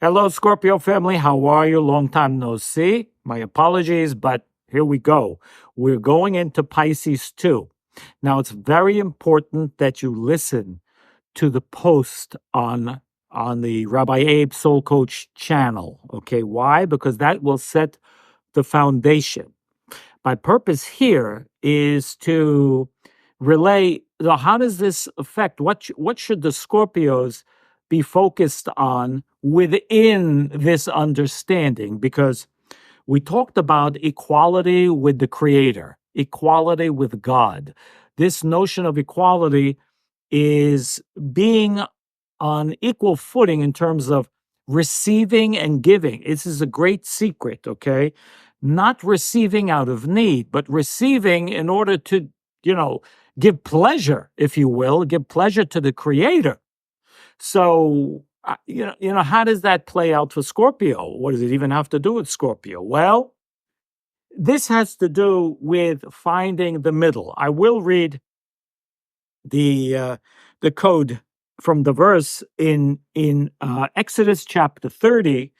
Hello, Scorpio family. How are you? Long time no see. My apologies, but here we go. We're going into Pisces 2. Now, it's very important that you listen to the post on the Rabbi Abe Soul Coach channel. Okay, why? Because that will set the foundation. My purpose here is to relay how does this affect what should the Scorpios be focused on within this understanding, because we talked about equality with the creator, equality with God. This notion of equality is being on equal footing in terms of receiving and giving. This is a great secret, okay? Not receiving out of need, but receiving in order to, give pleasure, if you will, give pleasure to the creator. So, how does that play out for Scorpio? What does it even have to do with Scorpio? Well, this has to do with finding the middle. I will read the code from the verse in Exodus chapter 30,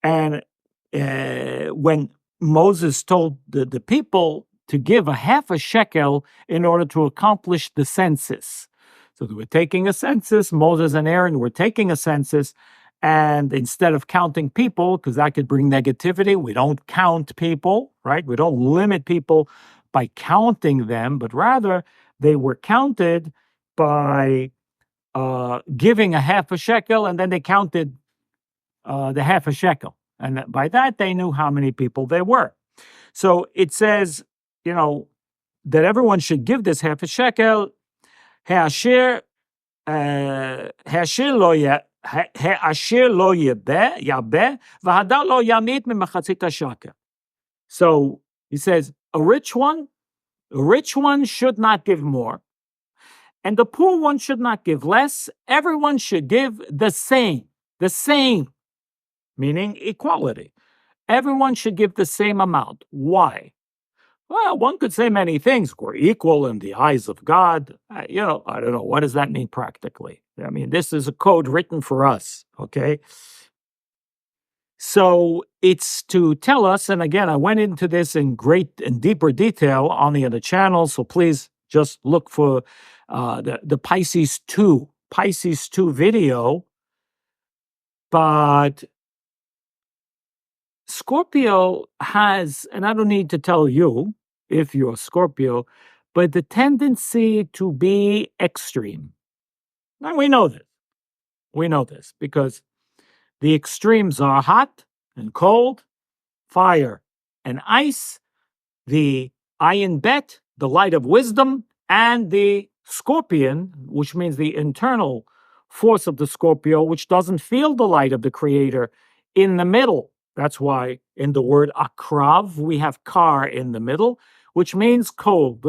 and when Moses told the people to give a half a shekel in order to accomplish the census. So they were taking a census. Moses and Aaron were taking a census, and instead of counting people, because that could bring negativity, we don't count people, right? We don't limit people by counting them, but rather they were counted by giving a half a shekel, and then they counted the half a shekel. And by that, they knew how many people there were. So it says, that everyone should give this half a shekel. Ha'asher lo yabeh, v'hadar lo yamit mimachatzit hashekel. So he says, a rich one should not give more, and the poor one should not give less. Everyone should give the same, meaning equality. Everyone should give the same amount. Why? Well, one could say many things. We're equal in the eyes of God. I don't know. What does that mean practically? I mean, this is a code written for us, okay? So it's to tell us, and again, I went into this in great and deeper detail on the other channel, so please just look for the Pisces 2 video. But Scorpio has, and I don't need to tell you if you're Scorpio, but the tendency to be extreme. And we know this. We know this because the extremes are hot and cold, fire and ice, the Ayin Bet, the light of wisdom, and the Scorpion, which means the internal force of the Scorpio, which doesn't feel the light of the Creator, in the middle. That's why in the word akrav, we have kar in the middle, which means cold,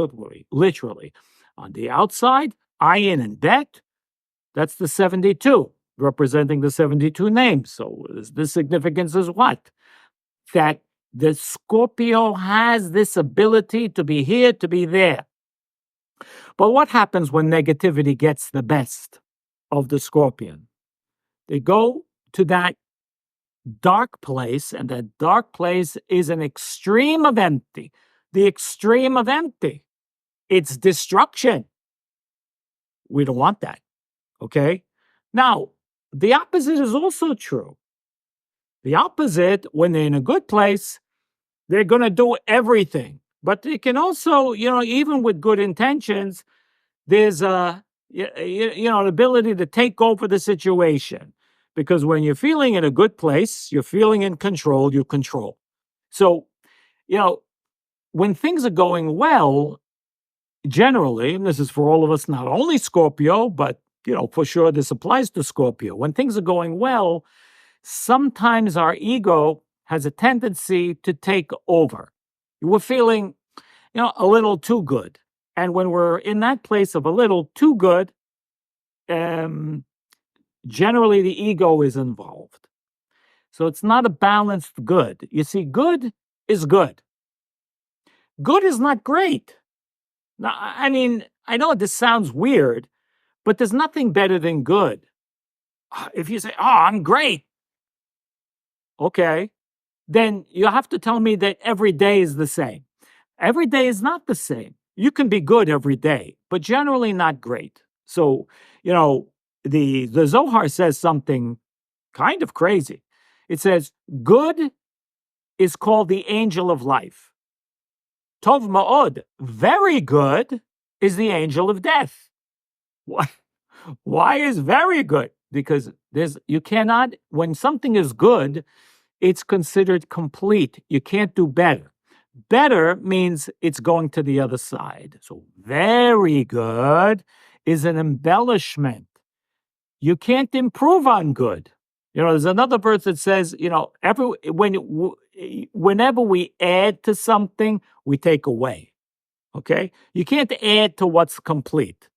literally. On the outside, Ayin and Bet, that's the 72, representing the 72 names. So the significance is what? That the Scorpio has this ability to be here, to be there. But what happens when negativity gets the best of the Scorpion? They go to that dark place, and that dark place is an extreme of empty. The extreme of empty. It's destruction. We don't want that. Okay? Now, the opposite is also true. The opposite, when they're in a good place, they're going to do everything. But they can also, even with good intentions, there's an ability to take over the situation. Because when you're feeling in a good place, you're feeling in control, you control. So, when things are going well, generally, and this is for all of us, not only Scorpio, but, for sure this applies to Scorpio. When things are going well, sometimes our ego has a tendency to take over. We're feeling, a little too good. And when we're in that place of a little too good, generally the ego is involved. So it's not a balanced good. You see, good is good. Good is not great. Now, I mean, I know this sounds weird, but there's nothing better than good. If you say, I'm great, Okay. Then you have to tell me that every day is the same. Every day is not the same. You can be good every day, but generally not great. So, you know, the Zohar says something kind of crazy. It says, good is called the angel of life. Tov ma'od, very good, is the angel of death. Why, why is very good? Because you cannot, when something is good, it's considered complete. You can't do better. Better means it's going to the other side. So very good is an embellishment. You can't improve on good. There's another verse that says, whenever we add to something, we take away. Okay? You can't add to what's complete.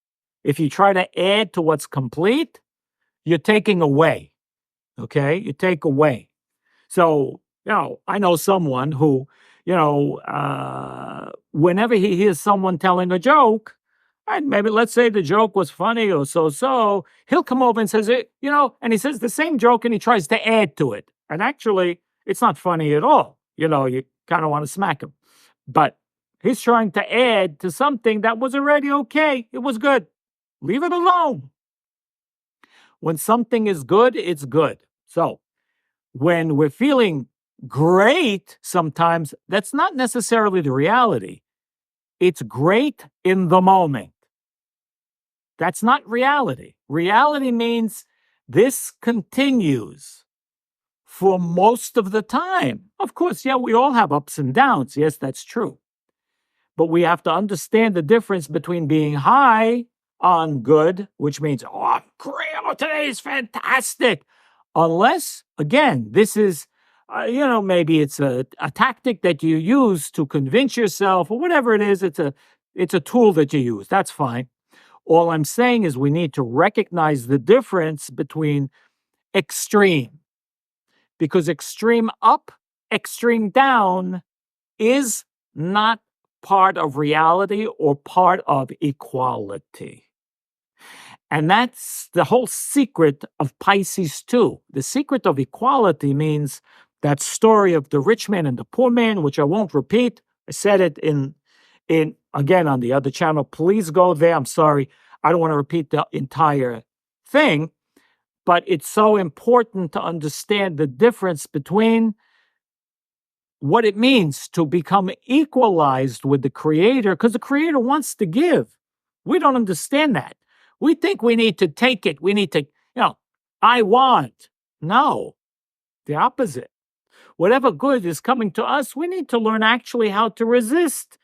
If you try to add to what's complete, you're taking away. Okay? You take away. So, I know someone who, whenever he hears someone telling a joke, and maybe let's say the joke was funny or so, he'll come over and says it, and he says the same joke and he tries to add to it. And actually, it's not funny at all. You kind of want to smack him. But he's trying to add to something that was already okay. It was good. Leave it alone. When something is good, it's good. So, when we're feeling great, sometimes that's not necessarily the reality. It's great in the moment. That's not reality. Reality means this continues for most of the time. Of course, yeah, we all have ups and downs. Yes, that's true. But we have to understand the difference between being high on good, which means, oh, great, today is fantastic. Unless, again, this is, maybe it's a tactic that you use to convince yourself or whatever it is. It's a tool that you use. That's fine. All I'm saying is we need to recognize the difference between extreme, because extreme up, extreme down is not part of reality or part of equality. And that's the whole secret of Pisces too. The secret of equality means that story of the rich man and the poor man, which I won't repeat. I said it in again on the other channel. Please go there. I'm sorry. I don't want to repeat the entire thing, but it's so important to understand the difference between what it means to become equalized with the Creator, because the Creator wants to give. We don't understand that. We think we need to take it. We need to, I want. No, the opposite. Whatever good is coming to us, we need to learn actually how to resist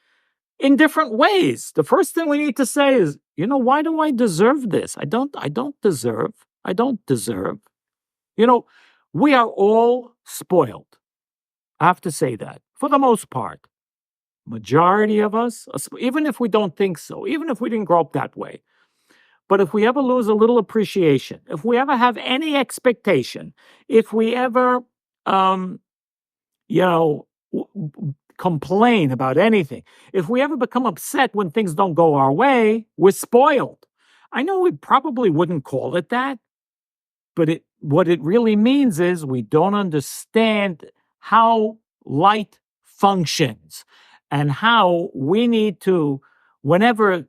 in different ways. The first thing we need to say is, why do I deserve this? I don't deserve. I don't deserve. We are all spoiled. I have to say that for the most part. Majority of us, even if we don't think so, even if we didn't grow up that way, but if we ever lose a little appreciation, if we ever have any expectation, if we ever, complain about anything, if we ever become upset when things don't go our way, we're spoiled. I know we probably wouldn't call it that, but what it really means is we don't understand how light functions and how we need to, whenever,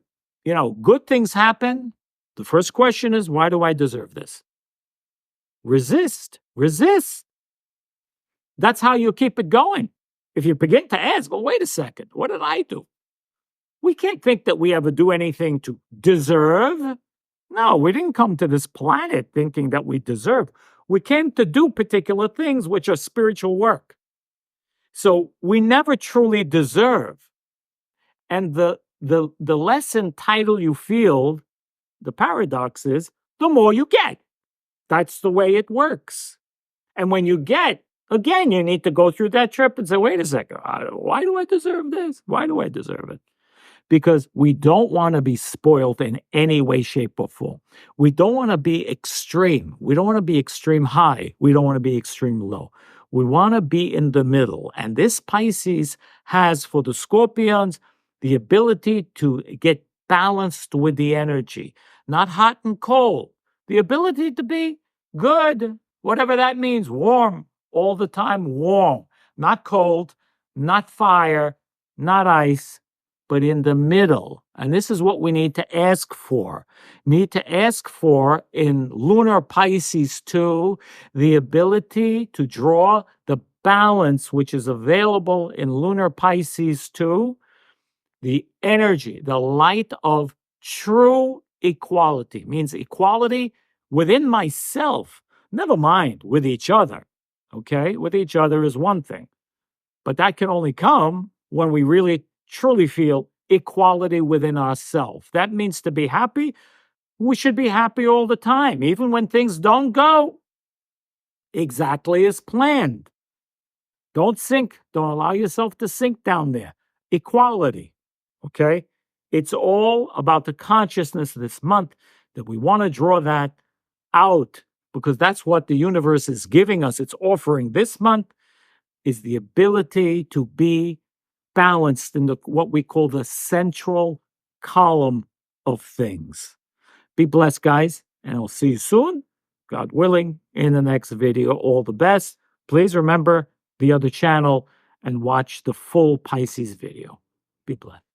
good things happen, the first question is, why do I deserve this? Resist. That's how you keep it going. If you begin to ask, well, wait a second, what did I do? We can't think that we ever do anything to deserve. No, we didn't come to this planet thinking that we deserve. We came to do particular things which are spiritual work. So we never truly deserve. And the less entitled you feel, the paradox is, the more you get. That's the way it works. And when you get, again, you need to go through that trip and say, wait a second, why do I deserve this? Why do I deserve it? Because we don't want to be spoiled in any way, shape, or form. We don't want to be extreme. We don't want to be extreme high. We don't want to be extreme low. We want to be in the middle. And this Pisces has, for the Scorpions, the ability to get balanced with the energy, not hot and cold. The ability to be good, whatever that means, warm all the time warm, not cold, not fire, not ice, but in the middle. And this is what we need to ask for. Need to ask for in lunar Pisces 2, the ability to draw the balance which is available in lunar Pisces 2, the energy, the light of true equality, means equality within myself, never mind with each other. Okay? With each other is one thing. But that can only come when we really truly feel equality within ourselves. That means to be happy. We should be happy all the time, even when things don't go exactly as planned. Don't sink. Don't allow yourself to sink down there. Equality. Okay? It's all about the consciousness this month that we want to draw that out because that's what the universe is giving us. It's offering this month is the ability to be balanced in what we call the central column of things. Be blessed, guys, and I'll see you soon, God willing, in the next video. All the best. Please remember the other channel and watch the full Pisces video. Be blessed.